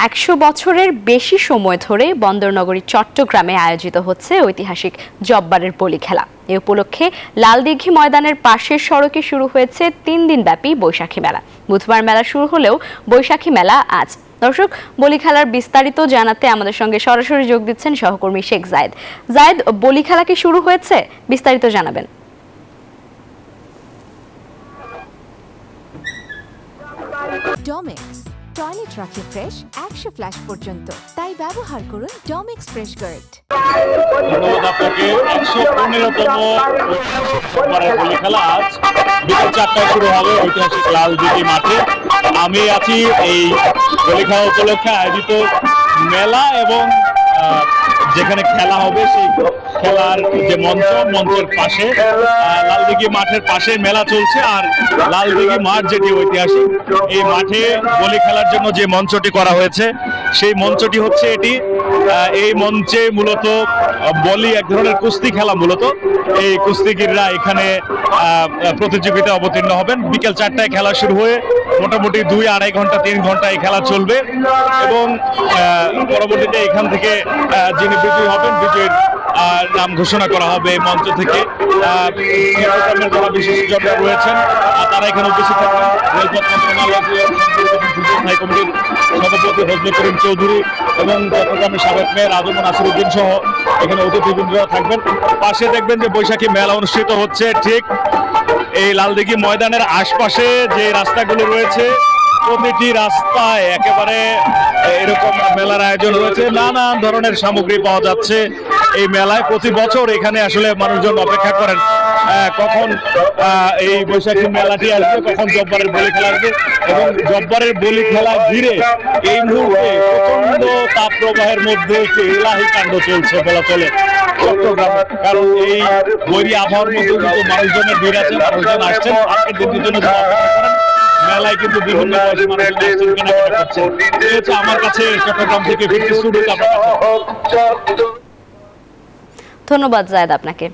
100 বছরের বেশি সময় ধরে বন্দরনগরী চট্টগ্রামে আয়োজিত হচ্ছে ঐতিহাসিক জব্বারের বলি খেলা। এ উপলক্ষে লালদিঘি ময়দানের পাশের সড়কে শুরু হয়েছে 3 দিনব্যাপী বৈশাখী মেলা। বুধবার মেলা শুরু হলেও বৈশাখী মেলা আজ। দর্শক, বলি খেলার বিস্তারিত জানাতে আমাদের সঙ্গে সরাসরি যোগ দিচ্ছেন সহকর্মী শেখ জায়েদ। জায়েদ, বলি খেলা কি শুরু হয়েছে? বিস্তারিত জানাবেন। ডমিক্স টয়লেট রাখে ফ্রেশ 100 ফ্ল্যাশ পর্যন্ত, তাই ব্যবহার করুন ডমিক্স ফ্রেশ গার্ড। ধন্যবাদ আপনাকে। 115তম বলি খেলা আজ বিকেল 4টায় শুরু হবে ঐতিহাসিক লালদিঘি মাঠে। আমি আছি এই বলি খেলা উপলক্ষে আয়োজিত মেলা এবং যেখানে খেলা হবে সেই খেলার যে মঞ্চের পাশে লালদিঘি মাঠের পাশে মেলা চলছে। আর লালদিঘি মাঠ যেটি ঐতিহাসিক, এই মাঠে বলি খেলার জন্য যে মঞ্চটি করা হয়েছে সেই মঞ্চটি হচ্ছে এটি। এই মঞ্চে মূলত বলি এক ধরনের কুস্তি খেলা, মূলত এই কুস্তিগিররা এখানে প্রতিযোগিতায় অবতীর্ণ হবেন। বিকেল 4টায় খেলা শুরু হয়ে মোটামুটি 2-2.5 ঘন্টা 3 ঘন্টা এই খেলা চলবে এবং পরবর্তীতে এখান থেকে যিনি বিজয়ী হবেন বিজয়ীর নাম ঘোষণা করা হবে মঞ্চ থেকে। যারা বিশেষজ্ঞরা রয়েছেন তারা এখানে উপস্থিত থাকবেন। রেলপথ মন্ত্রণালয় স্থায়ী কমিটির সভাপতি ফজলে করিম চৌধুরী এবং চট্টগ্রামের সাবেক মেয়র আজম নাসিরউদ্দিন সহ এখানে অতিথিবৃন্দরা থাকবেন। পাশে দেখবেন যে বৈশাখী মেলা অনুষ্ঠিত হচ্ছে ঠিক এই লালদিঘি ময়দানের আশপাশে যে রাস্তাগুলো রয়েছে, প্রতিটি রাস্তায় একেবারে এরকম মেলার আয়োজন রয়েছে। নানান ধরনের সামগ্রী পাওয়া যাচ্ছে এই মেলায়। প্রতি বছর এখানে আসলে মানুষজন অপেক্ষা করেন কখন এই বৈশাখী মেলাটি আসবে, কখন জব্বারের বলি খেলা আসবে। এবং জব্বারের বলি খেলা ঘিরে এই মুহূর্তে প্রচন্ড তাপ প্রবাহের মধ্যে একটি এলাহি কাণ্ড চলছে বলা চলে চট্টগ্রামে। কারণ এই বৈরী আবহাওয়ার মধ্যে কিন্তু মানুষজনের ভিড় আছে, মানুষজন আসছেন আজকের দিনটির জন্য মেলায় কিন্তু বিভিন্ন বয়সী মানুষজন আসছেন, কেনাকাটা করছেন। আমার কাছে চট্টগ্রাম থেকে ধন্যবাদ জায়েদ আপনাকে।